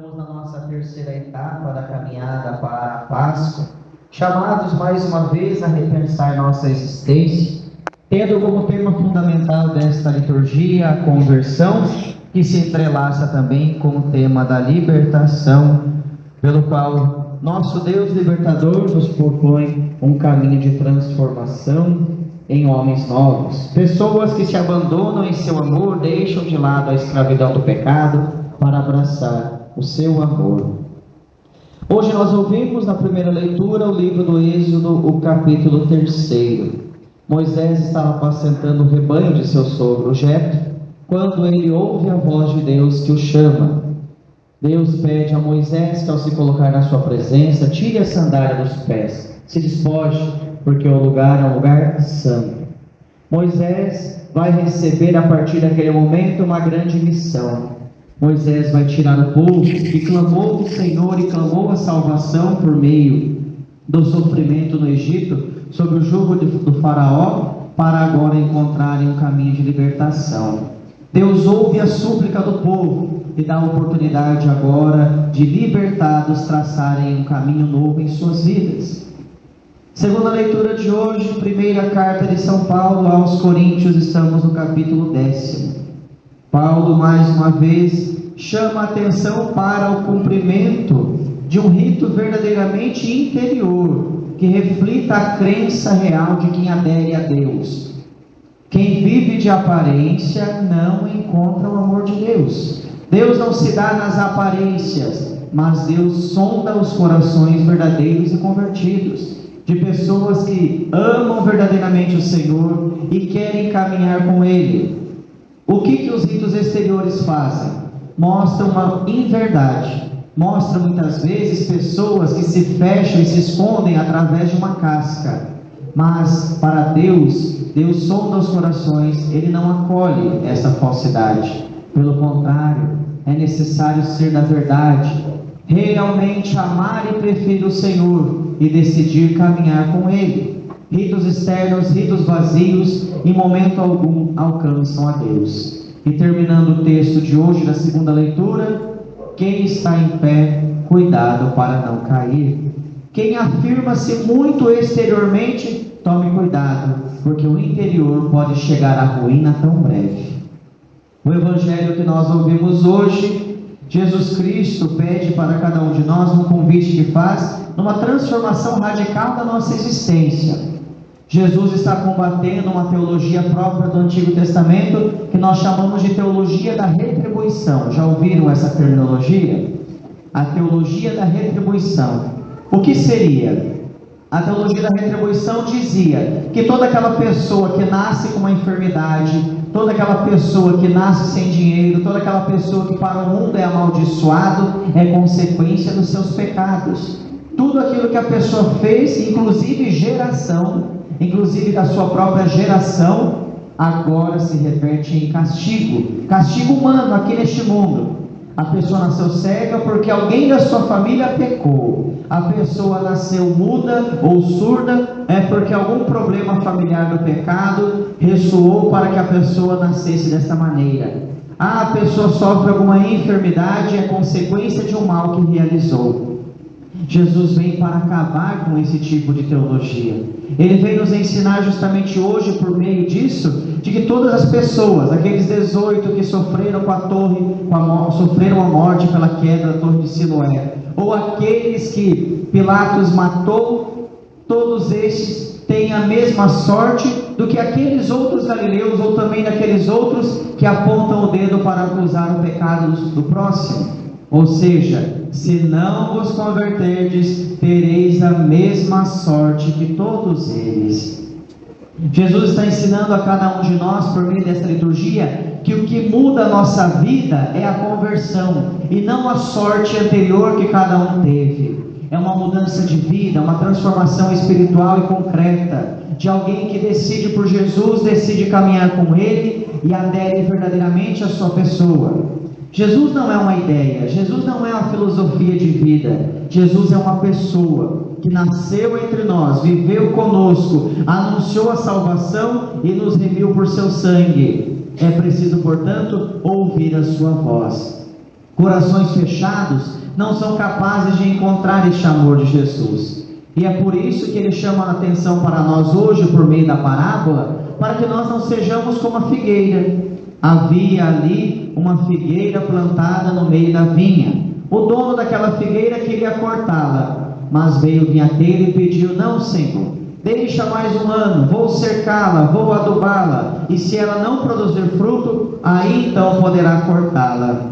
Estamos na nossa terceira etapa da caminhada para a Páscoa, chamados mais uma vez a repensar nossa existência, tendo como tema fundamental desta liturgia a conversão, que se entrelaça também com o tema da libertação, pelo qual nosso Deus libertador nos propõe um caminho de transformação em homens novos, pessoas que se abandonam em seu amor, deixam de lado a escravidão do pecado para abraçar o seu amor. Hoje nós ouvimos na primeira leitura o livro do Êxodo, o capítulo 3. Moisés estava apacentando o rebanho de seu sogro Jetro, quando ele ouve a voz de Deus que o chama. Deus pede a Moisés que, ao se colocar na sua presença, tire a sandália dos pés, se despoje, porque o lugar é um lugar santo. Moisés vai receber a partir daquele momento uma grande missão. Moisés vai tirar o povo que clamou do Senhor e clamou a salvação por meio do sofrimento no Egito, sob o jugo do faraó, para agora encontrarem um caminho de libertação. Deus ouve a súplica do povo e dá a oportunidade agora de libertados traçarem um caminho novo em suas vidas. Segunda leitura de hoje, primeira carta de São Paulo aos Coríntios, estamos no capítulo 10. Paulo, mais uma vez, chama a atenção para o cumprimento de um rito verdadeiramente interior, que reflita a crença real de quem adere a Deus. Quem vive de aparência não encontra o amor de Deus. Deus não se dá nas aparências, mas Deus sonda os corações verdadeiros e convertidos, de pessoas que amam verdadeiramente o Senhor e querem caminhar com Ele. O que os ritos exteriores fazem? Mostram uma inverdade, mostram muitas vezes pessoas que se fecham e se escondem através de uma casca, mas para Deus, Deus sonda os corações, Ele não acolhe essa falsidade, pelo contrário, é necessário ser da verdade, realmente amar e preferir o Senhor e decidir caminhar com Ele. Ritos externos, ritos vazios, em momento algum alcançam a Deus. E terminando o texto de hoje, da segunda leitura, quem está em pé, cuidado para não cair. Quem afirma-se muito exteriormente, tome cuidado, porque o interior pode chegar à ruína tão breve. O evangelho que nós ouvimos hoje, Jesus Cristo pede para cada um de nós um convite que faz numa transformação radical da nossa existência. Jesus está combatendo uma teologia própria do Antigo Testamento, que nós chamamos de teologia da retribuição. Já ouviram essa terminologia? A teologia da retribuição. O que seria? A teologia da retribuição dizia que toda aquela pessoa que nasce com uma enfermidade, toda aquela pessoa que nasce sem dinheiro, toda aquela pessoa que para o mundo é amaldiçoado, é consequência dos seus pecados. Tudo aquilo que a pessoa fez, inclusive geração, inclusive da sua própria geração, agora se reverte em castigo. Castigo humano aqui neste mundo. A pessoa nasceu cega porque alguém da sua família pecou. A pessoa nasceu muda ou surda é porque algum problema familiar do pecado ressoou para que a pessoa nascesse desta maneira. A pessoa sofre alguma enfermidade, é consequência de um mal que realizou. Jesus vem para acabar com esse tipo de teologia. Ele vem nos ensinar justamente hoje, por meio disso, de que todas as pessoas, aqueles 18 que sofreram sofreram a morte pela queda da torre de Siloé, ou aqueles que Pilatos matou, todos estes têm a mesma sorte do que aqueles outros galileus, ou também daqueles outros que apontam o dedo para acusar o pecado do próximo. Ou seja, se não vos converterdes, tereis a mesma sorte que todos eles. Jesus está ensinando a cada um de nós, por meio desta liturgia, que o que muda a nossa vida é a conversão, e não a sorte anterior que cada um teve. É uma mudança de vida, uma transformação espiritual e concreta, de alguém que decide por Jesus, decide caminhar com Ele e adere verdadeiramente à sua pessoa. Jesus não é uma ideia, Jesus não é uma filosofia de vida, Jesus é uma pessoa que nasceu entre nós, viveu conosco, anunciou a salvação e nos remiu por seu sangue. É preciso, portanto, ouvir a sua voz. Corações fechados não são capazes de encontrar este amor de Jesus. E é por isso que ele chama a atenção para nós hoje, por meio da parábola, para que nós não sejamos como a figueira. Havia ali uma figueira plantada no meio da vinha. O dono daquela figueira queria cortá-la, mas veio o vinhateiro e pediu: não, Senhor, deixa mais um ano, vou cercá-la, vou adubá-la, e se ela não produzir fruto, aí então poderá cortá-la.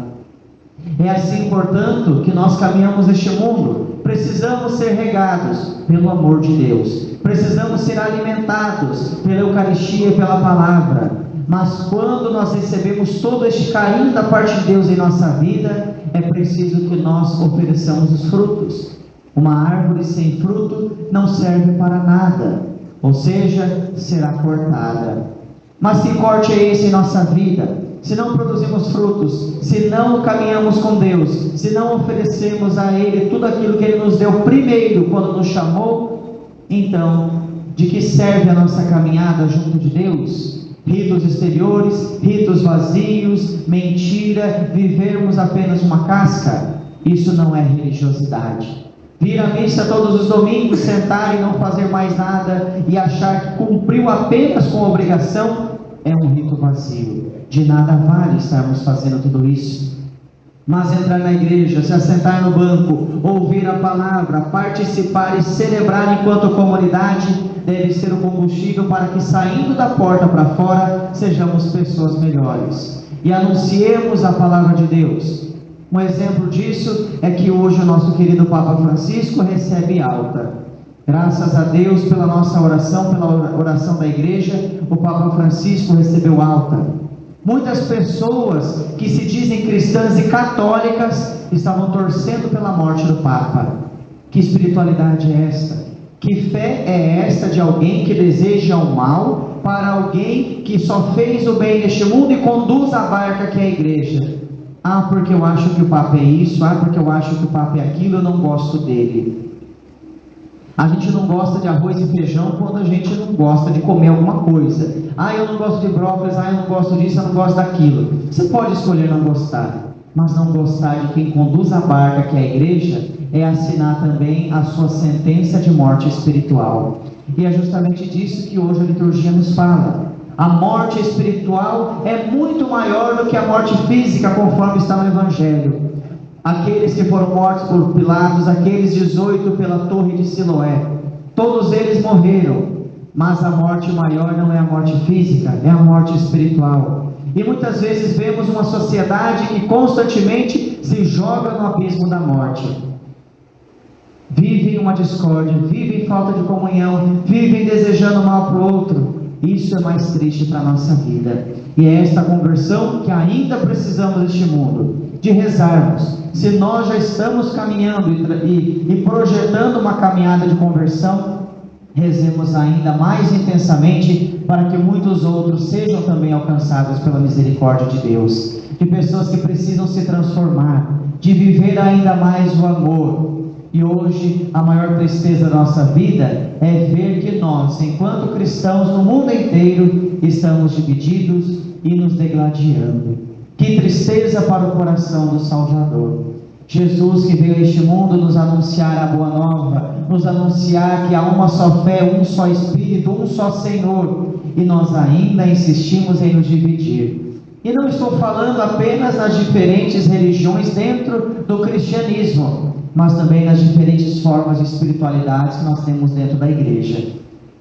É assim, portanto, que nós caminhamos neste mundo. Precisamos ser regados pelo amor de Deus, precisamos ser alimentados pela Eucaristia e pela Palavra. Mas quando nós recebemos todo este carinho da parte de Deus em nossa vida, é preciso que nós ofereçamos os frutos. Uma árvore sem fruto não serve para nada, ou seja, será cortada. Mas que corte é esse em nossa vida? Se não produzimos frutos, se não caminhamos com Deus, se não oferecemos a Ele tudo aquilo que Ele nos deu primeiro quando nos chamou, então, de que serve a nossa caminhada junto de Deus? Ritos exteriores, ritos vazios, mentira, vivermos apenas uma casca? Isso não é religiosidade. Vir à missa todos os domingos, sentar e não fazer mais nada e achar que cumpriu apenas com obrigação é um rito vazio. De nada vale estarmos fazendo tudo isso. Mas entrar na igreja, se assentar no banco, ouvir a palavra, participar e celebrar enquanto comunidade deve ser o combustível para que, saindo da porta para fora, sejamos pessoas melhores e anunciemos a palavra de Deus. Um exemplo disso é que hoje o nosso querido Papa Francisco recebe alta. Graças a Deus, pela nossa oração, pela oração da igreja, o Papa Francisco recebeu alta. Muitas pessoas que se dizem cristãs e católicas estavam torcendo pela morte do Papa. Que espiritualidade é esta? Que fé é esta de alguém que deseja o mal para alguém que só fez o bem neste mundo e conduz a barca que é a igreja? Ah, porque eu acho que o Papa é isso, ah, porque eu acho que o Papa é aquilo, eu não gosto dele. A gente não gosta de arroz e feijão quando a gente não gosta de comer alguma coisa. Ah, eu não gosto de brócolis, ah, eu não gosto disso, eu não gosto daquilo. Você pode escolher não gostar, mas não gostar de quem conduz a barca, que é a igreja, é assinar também a sua sentença de morte espiritual. E é justamente disso que hoje a liturgia nos fala. A morte espiritual é muito maior do que a morte física, conforme está no Evangelho. Aqueles que foram mortos por Pilatos, aqueles 18 pela torre de Siloé, todos eles morreram, mas a morte maior não é a morte física, é a morte espiritual. E muitas vezes vemos uma sociedade que constantemente se joga no abismo da morte. Vivem uma discórdia, vivem falta de comunhão, vivem desejando mal para o outro. Isso é mais triste para a nossa vida. E é esta conversão que ainda precisamos neste mundo, de rezarmos. Se nós já estamos caminhando e projetando uma caminhada de conversão, rezemos ainda mais intensamente para que muitos outros sejam também alcançados pela misericórdia de Deus. De pessoas que precisam se transformar, de viver ainda mais o amor. E hoje a maior tristeza da nossa vida é ver que nós, enquanto cristãos no mundo inteiro, estamos divididos e nos degladiando. Que tristeza para o coração do Salvador. Jesus, que veio a este mundo nos anunciar a boa nova, nos anunciar que há uma só fé, um só Espírito, um só Senhor, e nós ainda insistimos em nos dividir. E não estou falando apenas nas diferentes religiões dentro do cristianismo, mas também nas diferentes formas de espiritualidades que nós temos dentro da igreja.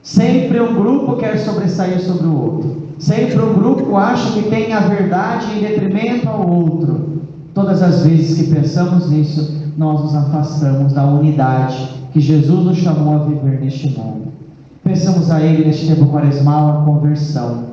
Sempre um grupo quer sobressair sobre o outro. Sempre um grupo acha que tem a verdade em detrimento ao outro. Todas as vezes que pensamos nisso, nós nos afastamos da unidade que Jesus nos chamou a viver neste mundo. Pensamos a Ele neste tempo quaresmal, a conversão.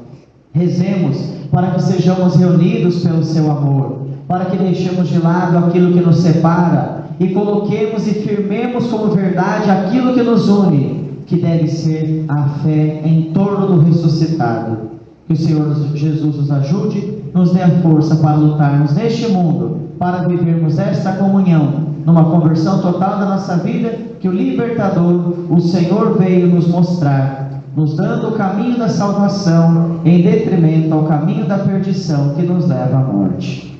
Rezemos para que sejamos reunidos pelo Seu amor, para que deixemos de lado aquilo que nos separa e coloquemos e firmemos como verdade aquilo que nos une, que deve ser a fé em torno do ressuscitado. Que o Senhor Jesus nos ajude, nos dê a força para lutarmos neste mundo, para vivermos esta comunhão, numa conversão total da nossa vida, que o libertador, o Senhor, veio nos mostrar, nos dando o caminho da salvação, em detrimento ao caminho da perdição que nos leva à morte.